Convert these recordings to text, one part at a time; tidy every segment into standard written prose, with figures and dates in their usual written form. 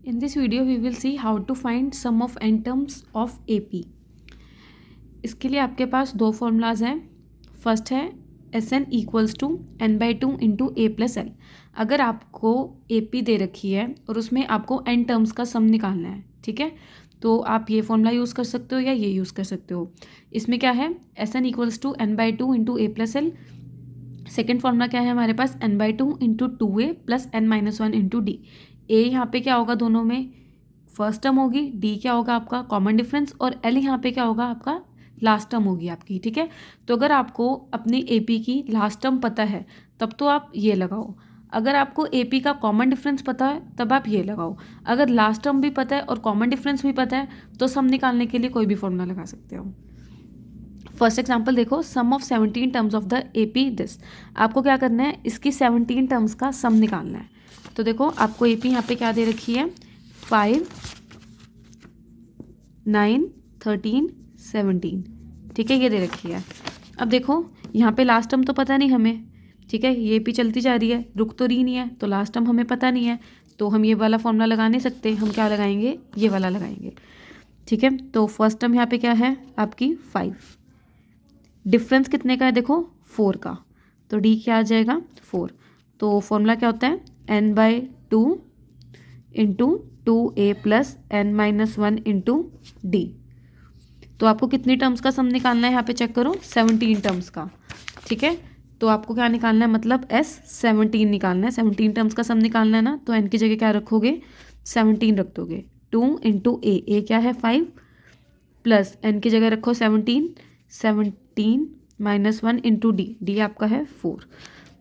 In this video we will see how to find sum of n terms of AP. इसके लिए आपके पास दो formulas हैं. First है Sn equals to n/2 into a plus l. अगर आपको AP दे रखी है और उसमें आपको n टर्म्स का सम निकालना है, ठीक है, तो आप ये फॉर्मूला यूज़ कर सकते हो या ये यूज़ कर सकते हो. इसमें क्या है, Sn equals to n/2 into a plus l. Second formula क्या है हमारे पास, n/2 into 2a plus n-1 into d. A यहाँ पे क्या होगा, दोनों में फर्स्ट टर्म होगी, डी क्या होगा आपका कॉमन डिफरेंस, और एल यहाँ पे क्या होगा आपका लास्ट टर्म होगी आपकी. ठीक है, तो अगर आपको अपनी एपी की लास्ट टर्म पता है तब तो आप ये लगाओ. अगर आपको एपी का कॉमन डिफरेंस पता है तब आप ये लगाओ. अगर लास्ट टर्म भी पता है और कॉमन डिफरेंस भी पता है तो सम निकालने के लिए कोई भी फॉर्मूला लगा सकते हो. फर्स्ट एग्जाम्पल देखो, sum of 17 terms of the AP this. आपको क्या करना है, इसकी 17 टर्म्स का सम निकालना है. तो देखो आपको एपी यहाँ पे क्या दे रखी है, 5, 9, 13, 17. ठीक है, ये दे रखी है. अब देखो यहाँ पे लास्ट टर्म तो पता नहीं हमें, ठीक है, ये एपी चलती जा रही है, रुक तो रही नहीं है, तो लास्ट टर्म हमें पता नहीं है, तो हम ये वाला फॉर्मूला लगा नहीं सकते. हम क्या लगाएंगे, ये वाला लगाएंगे. ठीक है, तो फर्स्ट टर्म यहाँ पे क्या है आपकी 5. डिफरेंस कितने का है, देखो 4 का, तो डी क्या आ जाएगा 4. तो फॉर्मूला क्या होता है, n/2 into 2a plus n-1 into D. तो आपको कितनी टर्म्स का सम निकालना है, यहाँ पे चेक करो, 17 टर्म्स का. ठीक है, तो आपको क्या निकालना है, मतलब S17 निकालना है. 17 टर्म्स का सम निकालना है ना, तो n की जगह क्या रखोगे, 17 रख दोगे. 2 इंटू ए क्या है 5, प्लस n की जगह रखो 17 -1 इंटू डी आपका है 4.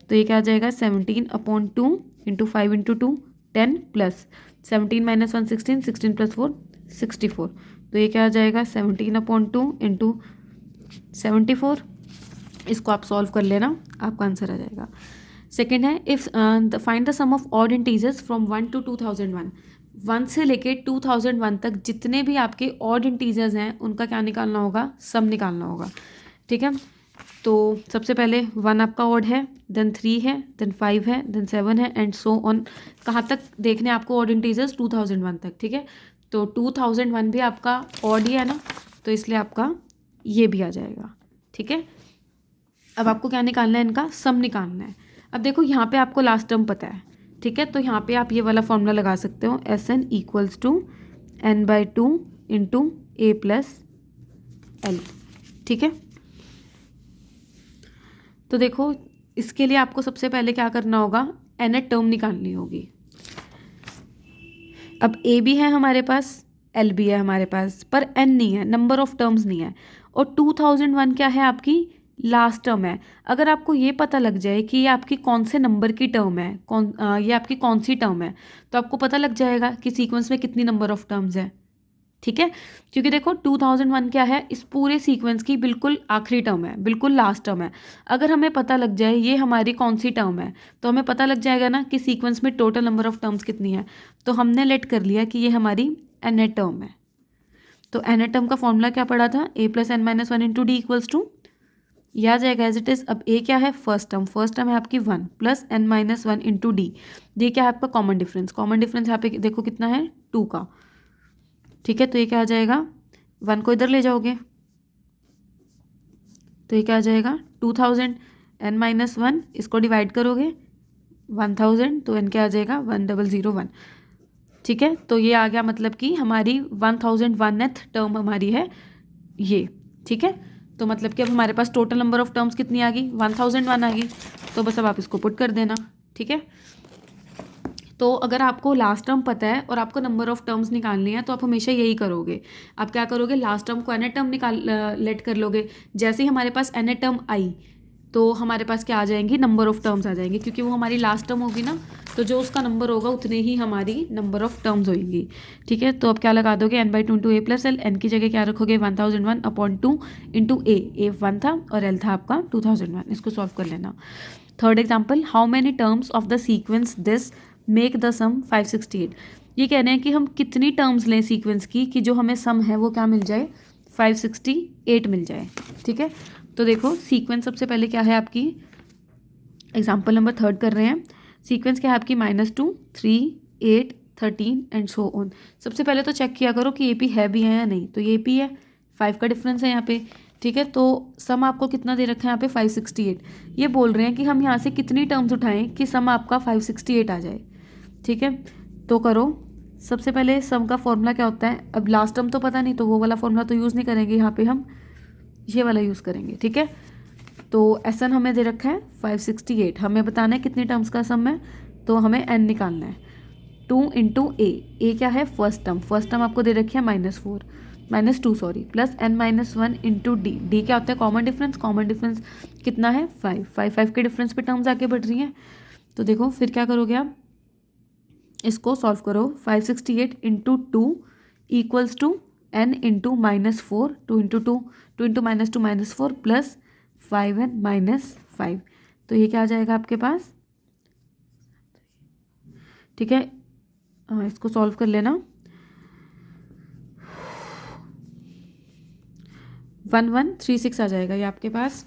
तो ये क्या आ जाएगा, 17/2 इंटू 5 इंटू 2 10 प्लस 17 - 1 16, 16 + 4 64. तो ये क्या आ जाएगा, 17/2 इंटू 74. इसको आप सॉल्व कर लेना, आपका आंसर आ जाएगा. सेकेंड है, if find the sum of odd integers from 1 to 2001. 1 से लेके 2001 तक जितने भी आपके ऑड इंटीजर्स हैं उनका क्या निकालना होगा, सम निकालना होगा. ठीक है, तो सबसे पहले 1 आपका ऑड है, देन 3 है, देन 5 है, देन 7 है, एंड सो ऑन. कहाँ तक देखने आपको ऑड इंटीजर्स, 2001 तक. ठीक है, तो 2001 भी आपका ऑड ही है ना, तो इसलिए आपका ये भी आ जाएगा. ठीक है, अब आपको क्या निकालना है, इनका सम निकालना है. अब देखो यहाँ पे आपको लास्ट टर्म पता है, ठीक है, तो यहाँ पे आप ये वाला फॉर्मूला लगा सकते हो, Sn equals to n/2 into a plus l. ठीक है, तो देखो इसके लिए आपको सबसे पहले क्या करना होगा, nth टर्म निकालनी होगी. अब ए भी है हमारे पास, एल भी है हमारे पास, पर n नहीं है, नंबर ऑफ टर्म्स नहीं है. और 2001 क्या है, आपकी लास्ट टर्म है. अगर आपको ये पता लग जाए कि ये आपकी कौन से नंबर की टर्म है, ये आपकी कौन सी टर्म है, तो आपको पता लग जाएगा कि सीक्वेंस में कितनी नंबर ऑफ टर्म्स है. ठीक है, क्योंकि देखो 2001 क्या है, इस पूरे सीक्वेंस की बिल्कुल आखिरी टर्म है, बिल्कुल लास्ट टर्म है. अगर हमें पता लग जाए ये हमारी कौन सी टर्म है, तो हमें पता लग जाएगा ना कि सीक्वेंस में टोटल नंबर ऑफ टर्म्स कितनी है. तो हमने लेट कर लिया कि ये हमारी nth टर्म है. तो nth टर्म का फॉर्मूला क्या पड़ा था, a plus n-1 into d equals to, यह आ जाएगा एज इट इज़. अब a क्या है, फर्स्ट टर्म है आपकी 1 प्लस n-1 इंटू डी. ये क्या है आपका कॉमन डिफरेंस यहाँ पे देखो कितना है, 2 का. ठीक है, तो ये क्या आ जाएगा, 1 को इधर ले जाओगे तो ये क्या आ जाएगा 2000, n-1 इसको डिवाइड करोगे 1000, तो n क्या आ जाएगा 1001. ठीक है, तो ये आ गया, मतलब कि हमारी 1001th टर्म हमारी है ये. ठीक है, तो मतलब कि अब हमारे पास टोटल नंबर ऑफ टर्म्स कितनी आ गई, 1001 आ गई. तो बस अब आप इसको पुट कर देना. ठीक है, तो अगर आपको लास्ट टर्म पता है और आपको नंबर ऑफ टर्म्स निकालनी है तो आप हमेशा यही करोगे. आप क्या करोगे, लास्ट टर्म को nth टर्म निकाल लेट कर लोगे. जैसे ही हमारे पास nth टर्म आई तो हमारे पास क्या आ जाएंगी, नंबर ऑफ टर्म्स आ जाएंगी, क्योंकि वो हमारी लास्ट टर्म होगी ना, तो जो उसका नंबर होगा उतने ही हमारी नंबर ऑफ टर्म्स होंगी. ठीक है, तो अब क्या लगा दोगे, n/2 into a plus L. N की जगह क्या रखोगे, 1001/2 इंटू ए 1 था और एल था आपका 2001. इसको सॉल्व कर लेना. Third example, how many terms of the sequence this make the sum 568. ये कह रहे हैं कि हम कितनी टर्म्स लें सीक्वेंस की कि जो हमें सम है वो क्या मिल जाए, 568 मिल जाए. ठीक है, तो देखो सीक्वेंस सबसे पहले क्या है आपकी, एग्जाम्पल नंबर 3 कर रहे हैं. सीक्वेंस क्या है आपकी, -2 3 8 13 एंड सो ऑन। सबसे पहले तो चेक किया करो कि AP है भी है या नहीं। तो ये AP है, 5 का डिफरेंस है यहाँ पे, ठीक है। तो सम आपको कितना दे रखा है यहाँ पे 568। ये बोल रहे हैं कि हम यहाँ से कितनी टर्म्स उठाएं कि सम आपका 568 आ जाए, ठीक है। तो करो, सबसे पहले सम का फॉर्मूला क्या होता है। अब लास्ट टर्म तो पता नहीं, तो वो वाला फॉर्मूला तो यूज़ नहीं करेंगे, यहाँ पे हम ये वाला यूज़ करेंगे, ठीक है। तो SN हमें दे रखा है 568, हमें बताना है कितनी टर्म्स का सम है, तो हमें N निकालना है। 2 इंटू ए क्या है फर्स्ट टर्म आपको दे रखी है -2 प्लस N-1 इंटू डी क्या होता है कॉमन डिफरेंस कितना है 5 के डिफरेंस पे टर्म्स आके बढ़ रही हैं। तो देखो फिर क्या करोगे आप, इसको सॉल्व करो। 568 into 2 equals to N into -4, 2 into -2 plus 5N -5। तो ये क्या आ जाएगा आपके पास, ठीक है। इसको सॉल्व कर लेना। 1136 आ जाएगा ये आपके पास,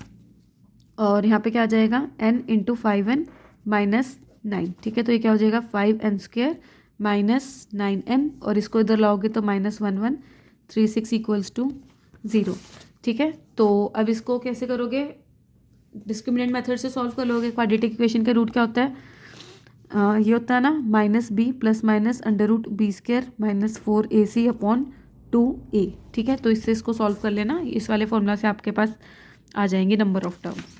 और यहाँ पे क्या आ जाएगा N इंटू 5N -9, ठीक है। तो ये क्या हो जाएगा 5N² -9N, और इसको इधर लाओगे तो -1136 इक्वल्स टू 0, ठीक है। तो अब इसको कैसे करोगे, डिस्क्रिमिनेंट मेथड से सॉल्व कर लोगे। क्वाड्रेटिक इक्वेशन का रूट क्या होता है, ये होता है ना -b plus minus √b² -4ac/2a, ठीक है। तो इससे इसको सॉल्व कर लेना, इस वाले फॉर्मूला से आपके पास आ जाएंगे number of terms.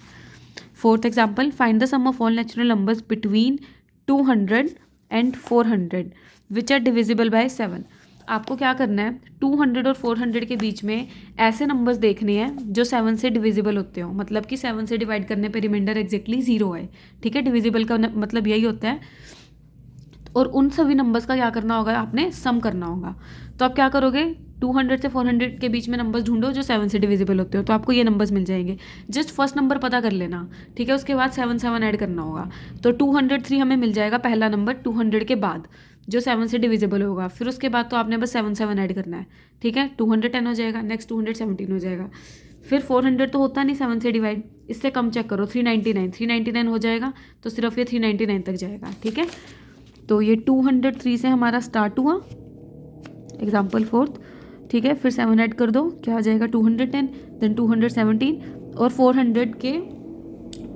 Fourth example, find the sum of all natural numbers between 200 and 400 which are divisible by 7। आपको क्या करना है, 200 और 400 के बीच में ऐसे नंबर्स देखने हैं जो 7 से डिविजिबल होते हो, मतलब कि 7 से डिवाइड करने पे रिमाइंडर एग्जैक्टली 0 है, ठीक है। डिविजिबल का मतलब यही होता है। और उन सभी नंबर्स का क्या करना होगा, आपने सम करना होगा। तो आप क्या करोगे, 200 से 400 के बीच में नंबर्स ढूंढो जो 7 से डिविजिबल होते हो, तो आपको ये नंबर्स मिल जाएंगे। जस्ट फर्स्ट नंबर पता कर लेना, ठीक है। उसके बाद 7 ऐड करना होगा। तो 203 हमें मिल जाएगा पहला नंबर 200 के बाद जो 7 से डिविजिबल होगा। फिर उसके बाद तो आपने बस 7 ऐड करना है, ठीक है। 210 हो जाएगा, नेक्स्ट 217 हो जाएगा। फिर 400 तो होता नहीं 7 से डिवाइड, इससे कम चेक करो 399 हो जाएगा, तो सिर्फ ये 399 तक जाएगा, ठीक है। तो ये 203 से हमारा स्टार्ट हुआ, एग्जाम्पल फोर्थ, ठीक है। फिर 7 ऐड कर दो, क्या आ जाएगा 210, देन 217, और 400 के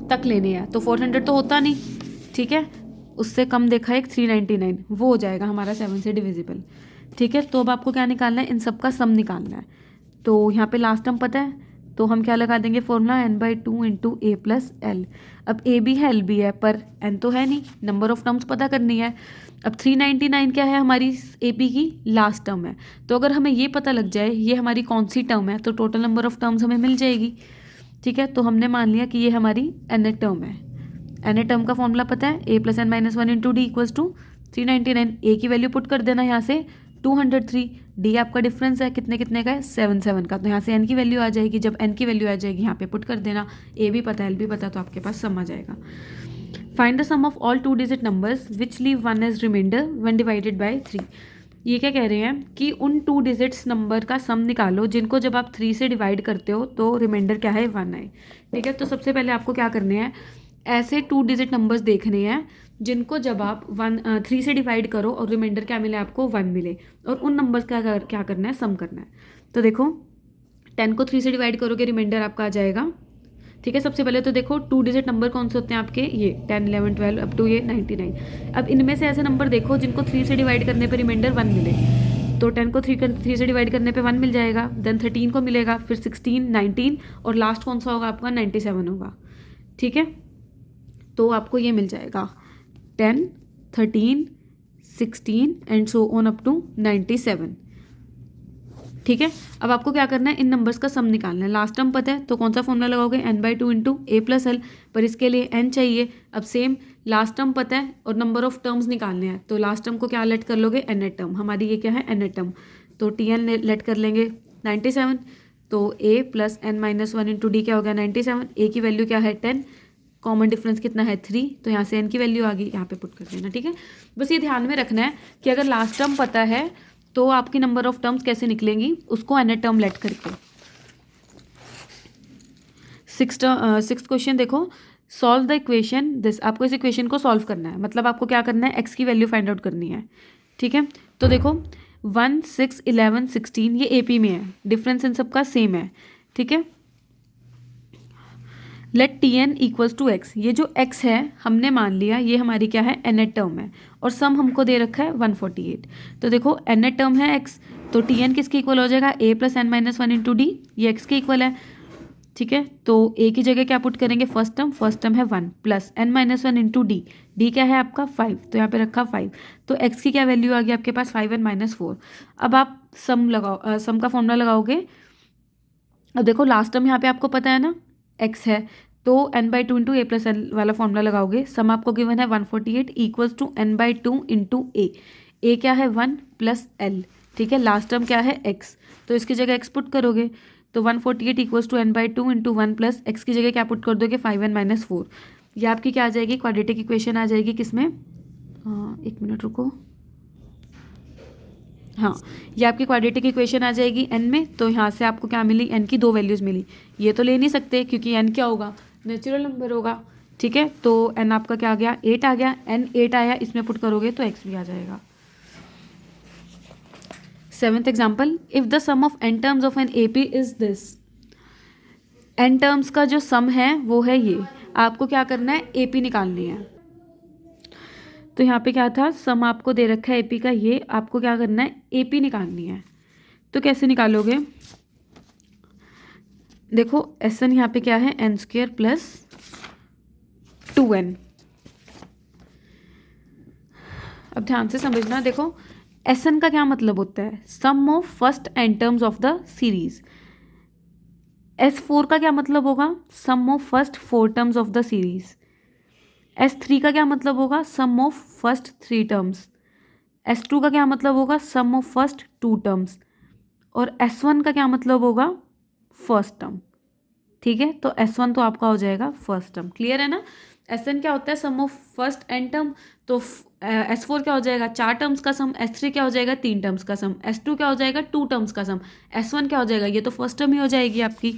तक लेने हैं। तो 400 तो होता नहीं, ठीक है, उससे कम देखा एक 399, वो हो जाएगा हमारा 7 से डिविजिबल, ठीक है। तो अब आपको क्या निकालना है, इन सब का सम निकालना है। तो यहाँ पे लास्ट टर्म पता है, तो हम क्या लगा देंगे formula N/2 into A plus L। अब A भी है L भी है, पर N तो है नहीं, नंबर ऑफ टर्म्स पता करनी है। अब 399 क्या है, हमारी AP की लास्ट टर्म है। तो अगर हमें ये पता लग जाए ये हमारी कौन सी टर्म है, तो टोटल नंबर ऑफ टर्म्स हमें मिल जाएगी, ठीक है। तो हमने मान लिया कि ये हमारी nth टर्म है। nth टर्म का फॉर्मूला पता है, A plus N-1 into d equals to 399। A की वैल्यू पुट कर देना यहाँ से 203, D आपका डिफरेंस है कितने कितने का है 7 का, तो यहाँ से N की वैल्यू आ जाएगी। जब N की वैल्यू आ जाएगी यहाँ पे पुट कर देना, A भी पता है L भी पता है, तो आपके पास सम आ जाएगा। Find the sum of all 2 digit numbers which leave 1 as remainder when divided by 3। ये क्या कह रहे हैं कि उन 2 डिजिट्स नंबर का सम निकालो जिनको जब आप 3 से डिवाइड करते हो तो रिमाइंडर क्या है 1 है, ठीक है। तो सबसे पहले आपको क्या करने हैं, ऐसे 2 डिजिट नंबर्स देखने हैं जिनको जब आप 3 से डिवाइड करो और रिमाइंडर क्या मिले आपको 1 मिले, और उन नंबर्स का क्या करना है, सम करना है। तो देखो 10 को 3 से डिवाइड करोगे रिमाइंडर आपका आ जाएगा, ठीक है। सबसे पहले तो देखो 2 डिजिट नंबर कौन से होते हैं आपके, ये 10 11 12 अप टू ये 99। अब इनमें से ऐसे नंबर देखो जिनको 3 से डिवाइड करने पर रिमाइंडर 1 मिले। तो 10 को 3 से डिवाइड करने पे 1 मिल जाएगा, देन 13 को मिलेगा, फिर 16 19, और लास्ट कौन सा होगा आपका 97 होगा, ठीक है। तो आपको ये मिल जाएगा 10 13 16 and so on up to 97, ठीक है। अब आपको क्या करना है, इन नंबर्स का सम निकालना है। लास्ट टर्म पता है तो कौन सा फॉर्मूला लगाओगे, N/2 into A plus L, पर इसके लिए N चाहिए। अब सेम लास्ट टर्म पता है और नंबर ऑफ टर्म्स निकालने हैं, तो लास्ट टर्म को क्या लेट कर लोगे nth टर्म, हमारी ये क्या है nth टर्म, तो Tn लेट कर लेंगे 97। तो A plus N-1 into D क्या हो गया 97, A की वैल्यू क्या है 10, कॉमन डिफरेंस कितना है 3, तो यहाँ से N की वैल्यू आ गई, यहाँ पे पुट कर देना, ठीक है। बस ये ध्यान में रखना है कि अगर लास्ट टर्म पता है तो आपकी नंबर ऑफ टर्म्स कैसे निकलेंगी, उसको nth टर्म लेट करके। सिक्स्थ क्वेश्चन देखो, सॉल्व द इक्वेशन दिस। आपको इस इक्वेशन को सॉल्व करना है, मतलब आपको क्या करना है, x की वैल्यू फाइंड आउट करनी है, ठीक है, तो देखो 1, 6, 11, 16 ये AP में है, डिफरेंस इन सबका सेम है। ठीक है, let Tn equals to x, ये जो x है हमने मान लिया ये हमारी क्या है, nth टर्म है, और सम हमको दे रखा है 148। तो देखो nth टर्म है x, तो Tn किसके इक्वल हो जाएगा, a plus n minus one into D, ये x के इक्वल है। ठीक है, तो a की जगह क्या पुट करेंगे, फर्स्ट टर्म है 1 plus n minus one into D, D क्या है आपका 5, तो यहाँ पे रखा 5, तो x की क्या वैल्यू आ गई आपके पास 5n माइनस 4। अब आप सम लगाओ, सम का फॉर्मूला लगाओगे। अब देखो लास्ट टर्म यहाँ पे आपको पता है ना x है, तो n/2 into a plus N वाला फॉर्मूला लगाओगे। सम आपको गिवन है 148 इक्वल्स टू n/2 इंटू ए क्या है 1 प्लस एल। ठीक है, लास्ट टर्म क्या है x, तो इसकी जगह x पुट करोगे, तो 148 equals to n/2 into 1 plus x की जगह क्या पुट कर दोगे 5n माइनस 4। ये आपकी क्या आ जाएगी, क्वाड्रेटिक इक्वेशन आ जाएगी किसमें, हाँ एक मिनट रुको, हाँ ये आपकी क्वाड्रेटिक इक्वेशन आ जाएगी n में। तो यहाँ से आपको क्या मिली, n की 2 वैल्यूज़ मिली। ये तो ले नहीं सकते क्योंकि n क्या होगा, नेचुरल नंबर होगा। ठीक है, तो n आपका क्या आ गया, 8 आ गया, n 8 आया, इसमें पुट करोगे तो x भी आ जाएगा। 7th example, if the sum of n terms of an AP is this, n terms का जो सम है वो है ये, आपको क्या करना है, AP निकालनी है। तो यहाँ पे क्या था, सम आपको दे रखा है AP का, ये आपको क्या करना है, AP निकालनी है। तो कैसे निकालोगे, देखो Sn यहाँ पे क्या है, n² प्लस 2n। अब ध्यान से समझना, देखो Sn का क्या मतलब होता है, sum of first n terms of the series. S4 का क्या मतलब होगा, sum of first 4 terms of the series. S3 का क्या मतलब होगा, sum of first 3 terms. S2 का क्या मतलब होगा, सम ऑफ फर्स्ट 2 टर्म्स। और S1 का क्या मतलब होगा, फर्स्ट टर्म। ठीक है, तो S1 तो आपका हो जाएगा फर्स्ट टर्म। क्लियर है ना, Sn क्या होता है, sum of first n term, तो S4 क्या हो जाएगा, 4 टर्म्स का सम, S3 क्या हो जाएगा, 3 टर्म्स का सम, S2 क्या हो जाएगा, 2 टर्म्स का सम, S1 क्या हो जाएगा, ये तो फर्स्ट टर्म ही हो जाएगी आपकी।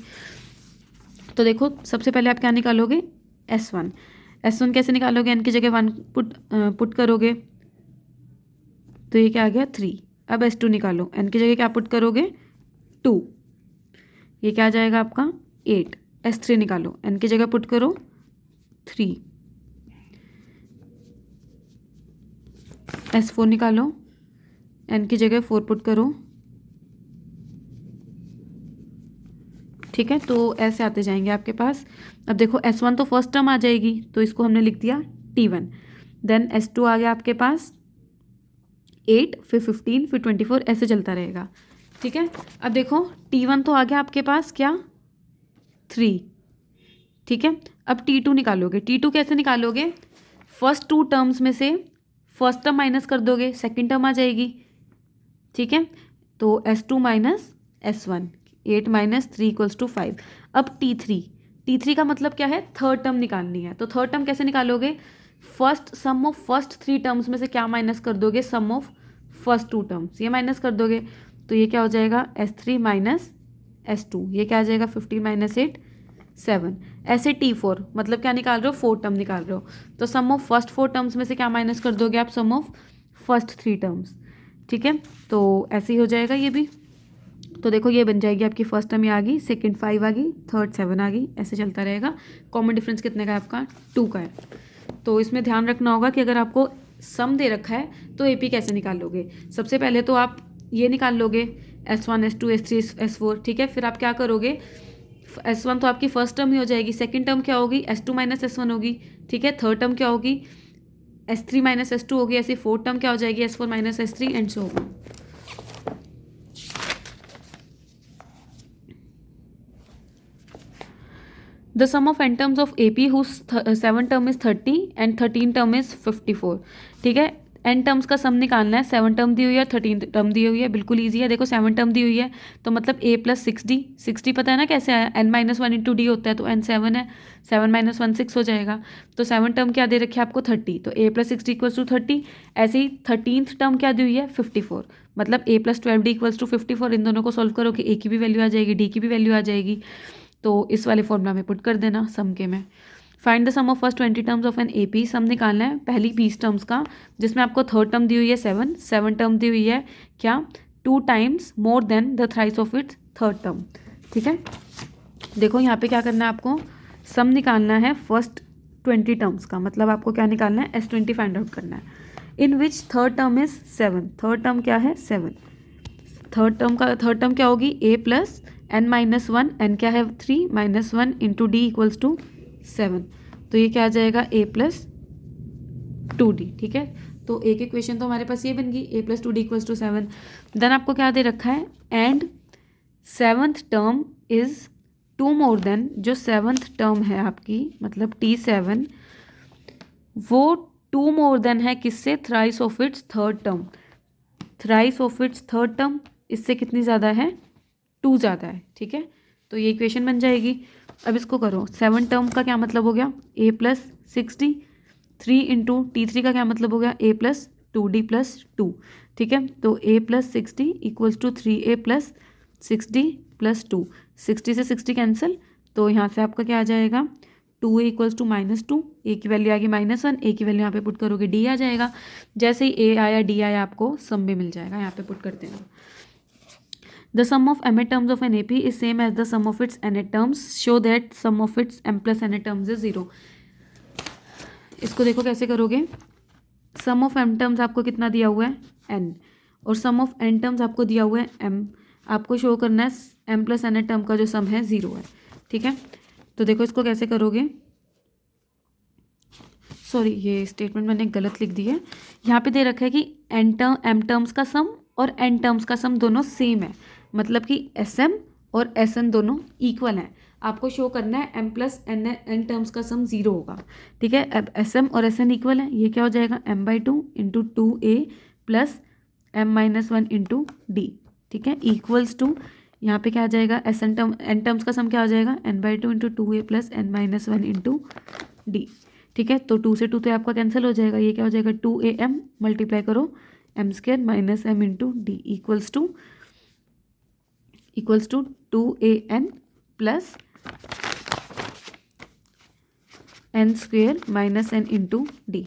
तो देखो सबसे पहले आप क्या निकालोगे, S1। S1 कैसे निकालोगे, n की जगह 1 पुट करोगे, तो ये क्या आ गया 3। अब S2 निकालो, n की जगह क्या पुट करोगे 2, ये क्या आ जाएगा आपका 8। S3 निकालो, n की जगह पुट करो 3। S4 निकालो, n की जगह 4 पुट करो। ठीक है, तो ऐसे आते जाएंगे आपके पास। अब देखो S1 तो फर्स्ट टर्म आ जाएगी, तो इसको हमने लिख दिया T1। देन S2 आ गया आपके पास 8, फिर 15, फिर 24, ऐसे चलता रहेगा। ठीक है, अब देखो T1 तो आ गया आपके पास क्या 3। ठीक है, अब T2 निकालोगे। T2 कैसे निकालोगे, फर्स्ट 2 टर्म्स में से फर्स्ट टर्म माइनस कर दोगे, सेकेंड टर्म आ जाएगी। ठीक है, तो S2 minus S1, 8 minus 3 equals to 5। अब T3 का मतलब क्या है, थर्ड टर्म निकालनी है। तो थर्ड टर्म कैसे निकालोगे, first sum of first 3 terms में से क्या माइनस कर दोगे, सम ऑफ फर्स्ट 2 टर्म्स, ये माइनस कर दोगे, तो ये क्या हो जाएगा S3 माइनस S2, ये क्या आ जाएगा 15 माइनस 8 7। ऐसे T4 मतलब क्या निकाल रहे हो, 4 टर्म निकाल रहे हो, तो सम ऑफ फर्स्ट 4 टर्म्स में से क्या माइनस कर दोगे आप, सम ऑफ फर्स्ट 3 टर्म्स। ठीक है, तो ऐसे ही हो जाएगा ये भी। तो देखो ये बन जाएगी आपकी फर्स्ट टर्म ये आ गई, सेकंड 5 आ गई, थर्ड 7 आ गई, ऐसे चलता रहेगा। कॉमन डिफरेंस कितने का है आपका, 2 का है। तो इसमें ध्यान रखना होगा कि अगर आपको सम दे रखा है तो AP कैसे निकालोगे। सबसे पहले तो आप ये निकाल लोगे S1 S2 S3 S4। ठीक है, फिर आप क्या करोगे, S1 तो आपकी फर्स्ट टर्म ही हो जाएगी, सेकंड टर्म क्या होगी, S2 माइनस S1 होगी। ठीक है, थर्ड टर्म क्या होगी, S3 माइनस S2 होगी, ऐसे फोर्थ टर्म क्या हो जाएगी, S4 minus S3 and so on. The sum of n terms of AP whose 7 term is 30 and 13 term is 54। ठीक है, n टर्म्स का सम निकालना है, 7 टर्म दी हुई है, 13 टर्म दी हुई है, बिल्कुल ईजी है। देखो 7 टर्म दी हुई है तो मतलब a प्लस 6d, 6d पता है ना कैसे आया, n माइनस 1 इंटू डी होता है, तो n 7 है, 7 माइनस 1 6 हो जाएगा। तो 7 टर्म क्या दे रखी है आपको 30, तो a plus 6d equals to 30। ऐसे ही 13th टर्म क्या दी हुई है 54, मतलब a plus 12d equals to 54। इन दोनों को सॉल्व करो कि a की भी वैल्यू आ जाएगी, d की भी वैल्यू आ जाएगी, तो इस वाले फॉर्मूला में पुट कर देना सम के में। Find the sum of first 20 terms of an A P. Sum निकालना है पहली 20 टर्म्स का, जिसमें आपको थर्ड टर्म दी हुई है 7 टर्म दी हुई है क्या 2 times more than the thrice of its third term. ठीक है, देखो यहाँ पे क्या करना है आपको, सम निकालना है फर्स्ट 20 टर्म्स का, मतलब आपको क्या निकालना है S20 फाइंड आउट करना है, in which third term is 7। Third term क्या है 7। थर्ड टर्म क्या होगी a plus n minus 1, n क्या है 3 minus 1 into d equals to 7। तो ये क्या आ जाएगा a प्लस 2d। ठीक है, तो एक इक्वेशन तो हमारे पास ये बन गई a plus 2d equals to 7। Then आपको क्या दे रखा है, and 7th term is 2 more than, जो 7th टर्म है आपकी मतलब T7, वो 2 मोर देन है किससे, thrice of its third term. Thrice of its third term इससे कितनी ज़्यादा है, 2 ज़्यादा है। ठीक है, तो ये इक्वेशन बन जाएगी। अब इसको करो, 7 टर्म का क्या मतलब हो गया a plus 6d, 3 into T3 का क्या मतलब हो गया a प्लस 2d प्लस 2। ठीक है, तो a plus 6d equals to 3a plus 6d plus 2। 60 से 60 कैंसिल, तो यहाँ से आपका क्या आ जाएगा 2a इक्वल्स टू -2, a की वैल्यू आ गई -1, a की वैल्यू यहाँ पे पुट करोगे d आ जाएगा। जैसे ही a आया d आया आपको सम भी मिल जाएगा। यहाँ पे पुट करते हैं, the sum of m terms of an A P is same as the sum of its n terms, show that sum of its m plus n terms is 0। इसको देखो कैसे करोगे, सम ऑफ m टर्म्स आपको कितना दिया हुआ है n, और सम ऑफ n टर्म्स आपको दिया हुआ है m। आपको शो करना है m प्लस n टर्म का जो सम है 0 है। ठीक है, तो देखो इसको कैसे करोगे, सॉरी ये स्टेटमेंट मैंने गलत लिख दी है। यहाँ पे दे रखा है कि m टर्म्स का सम और n टर्म्स का सम दोनों सेम है, मतलब कि sm और sn दोनों इक्वल हैं। आपको शो करना है m प्लस n टर्म्स का सम 0 होगा। ठीक है, अब sm और sn इक्वल है, ये क्या हो जाएगा m/2 into 2a plus m minus 1 into D. ठीक है, इक्वल्स टू यहाँ पे क्या आ जाएगा, n टर्म्स का सम क्या हो जाएगा n/2 into 2a plus n minus 1 into D. ठीक है, तो 2 से 2 तो आपका कैंसिल हो जाएगा, ये क्या हो जाएगा 2am मल्टीप्लाई करो m² minus m into d equals to 2an plus n² minus n into d.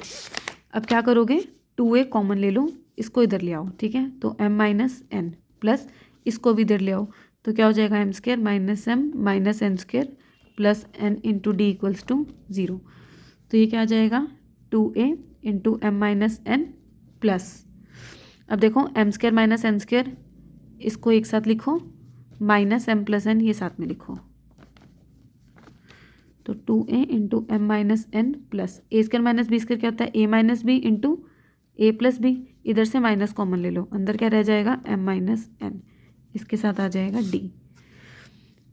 अब क्या करोगे, 2a कॉमन ले लो, इसको इधर ले आओ। ठीक है, तो m माइनस n प्लस इसको भी इधर ले आओ, तो क्या हो जाएगा m² minus m minus n² plus n into d equals to 0। तो ये क्या आ जाएगा 2a into m minus n plus, अब देखो m² माइनस n², इसको एक साथ लिखो, माइनस m प्लस n ये साथ में लिखो, तो 2a into m minus n plus a² minus b² क्या होता है a minus b into a plus b। इधर से माइनस कॉमन ले लो, अंदर क्या रह जाएगा m माइनस n, इसके साथ आ जाएगा d।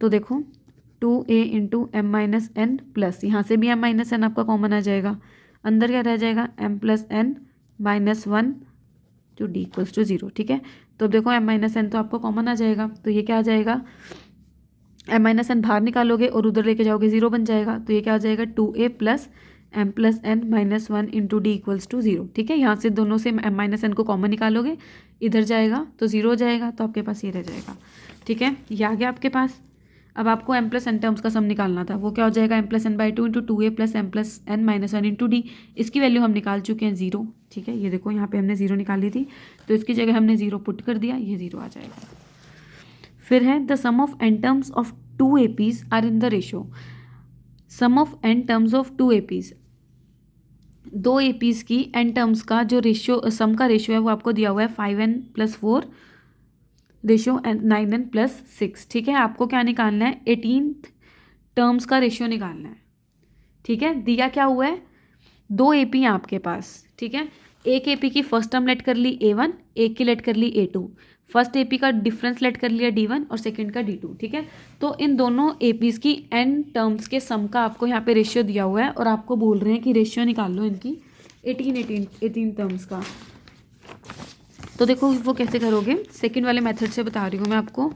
तो देखो 2a into m minus n plus, यहाँ से भी m माइनस n आपका कॉमन आ जाएगा, अंदर क्या रह जाएगा m plus n minus 1 to d equals to 0। ठीक है, तो अब देखो m माइनस n तो आपको कॉमन आ जाएगा, तो ये क्या आ जाएगा m माइनस n बाहर निकालोगे और उधर लेके जाओगे 0 बन जाएगा, तो ये क्या आ जाएगा 2a plus m plus n minus 1 into d equals to 0। ठीक है, यहाँ से दोनों से m माइनस n को कॉमन निकालोगे, इधर जाएगा तो 0 हो जाएगा, तो आपके पास ये रह जाएगा। ठीक है, ये आ गया आपके पास। अब आपको m प्लस n टर्म्स का सम निकालना था, वो क्या हो जाएगा m plus n/2 into 2a plus m plus n minus 1 into D. इसकी वैल्यू हम निकाल चुके हैं 0। ठीक है, ये देखो यहाँ पे हमने 0 निकाली थी, तो इसकी जगह हमने 0 पुट कर दिया, ये 0 आ जाएगा। फिर है the sum of n terms of 2 APs are in the ratio. Sum of n terms of 2 APs, 2 APs की n टर्म्स का जो रेशियो, सम का रेशियो है वो आपको दिया हुआ है 5n plus 4 ratio 9n plus 6। ठीक है, आपको क्या निकालना है 18th टर्म्स का रेशियो निकालना है। ठीक है, दिया क्या हुआ है 2 AP हैं आपके पास। ठीक है, एक AP की फर्स्ट टर्म लेट कर ली A1, एक की लेट कर ली A2, फर्स्ट AP का डिफरेंस लेट कर लिया D1 और सेकंड का D2। ठीक है, तो इन दोनों APs की n टर्म्स के सम का आपको यहाँ पे रेशियो दिया हुआ है, और आपको बोल रहे हैं कि रेशियो निकाल लो इनकी 18 टर्म्स का। तो देखो वो कैसे करोगे, सेकंड वाले मेथड से बता रही हूँ मैं आपको।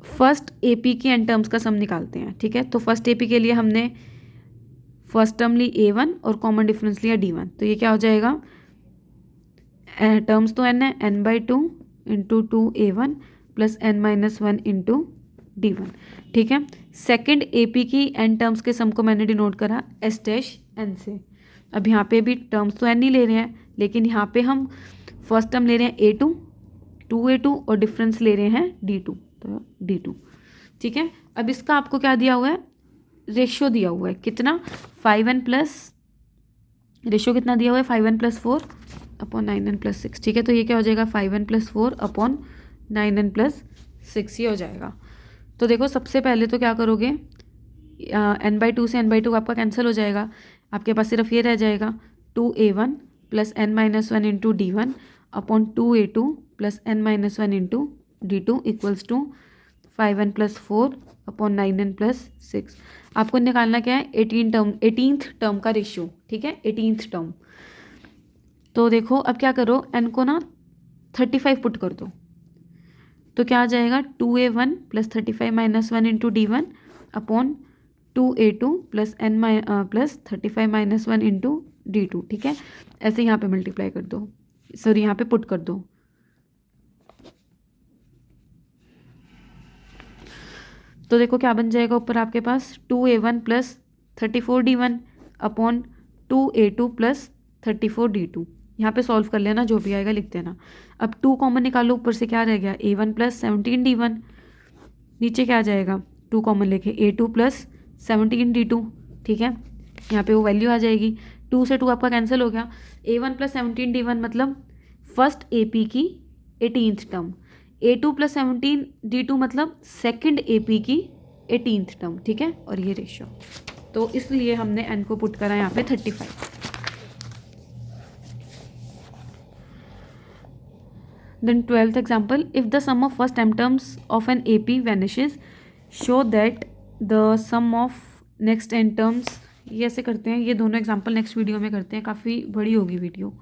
फर्स्ट AP की n टर्म्स का सम निकालते हैं। ठीक है, तो फर्स्ट AP के लिए हमने फर्स्ट टर्म ली A1 और कॉमन डिफरेंस लिया D1, तो ये क्या हो जाएगा, टर्म्स तो n है, n/2 into 2a1 plus n minus 1 into D1, ठीक है। सेकंड AP की n टर्म्स के सम को मैंने डिनोट करा S डैश n से। अब यहाँ पे भी टर्म्स तो n नहीं ले रहे हैं, लेकिन यहाँ पे हम फर्स्ट टर्म ले रहे हैं A2, 2A2 और डिफरेंस ले रहे हैं D2, तो D2, ठीक है। अब इसका आपको क्या दिया हुआ है, रेशियो दिया हुआ है, कितना 5n प्लस, रेशियो कितना दिया हुआ है 5n plus 4 upon 9n plus 6, ठीक है। तो ये क्या हो जाएगा 5n plus 4 upon 9n plus 6 ये हो जाएगा। तो देखो सबसे पहले तो क्या करोगे, n/2 से n/2 आपका कैंसिल हो जाएगा, आपके पास सिर्फ ये रह जाएगा 2A1 plus n-1 into D1 upon 2A2 plus n-1 into D2 equals to 5n plus 4 upon 9n plus 6। आपको निकालना क्या है, 18th टर्म का रेशियो, ठीक है, 18th टर्म। तो देखो अब क्या करो, n को ना 35 पुट कर दो, तो क्या आ जाएगा 2A1 plus 35 minus 1 into D1 upon 2A2 plus plus 35 minus 1 into D2, ठीक है। ऐसे यहाँ पे मल्टीप्लाई कर दो, सॉरी यहाँ पे पुट कर दो। तो देखो क्या बन जाएगा, ऊपर आपके पास 2A1 plus 34D1 upon 2A2 plus 34D2। यहाँ पे सॉल्व कर लेना, जो भी आएगा लिख देना। अब 2 कॉमन निकालो, ऊपर से क्या रह गया A1 प्लस 17D1, नीचे क्या आ जाएगा 2 कॉमन लेके A2 प्लस 17D2, ठीक है। यहाँ पे वो वैल्यू आ जाएगी, 2 से 2 आपका कैंसिल हो गया। A1 प्लस 17D1 मतलब फर्स्ट AP की 18th term, A2 plus 17D2 मतलब सेकंड AP की 18th टर्म, ठीक है। और ये रेशियो, तो इसलिए हमने n को पुट करा यहाँ पे 35। Then 12th example, if the sum of first m terms of an AP vanishes, show that the sum of next n terms, ये ऐसे करते हैं, ये दोनों एग्जाम्पल नेक्स्ट वीडियो में करते हैं, काफ़ी बड़ी होगी वीडियो।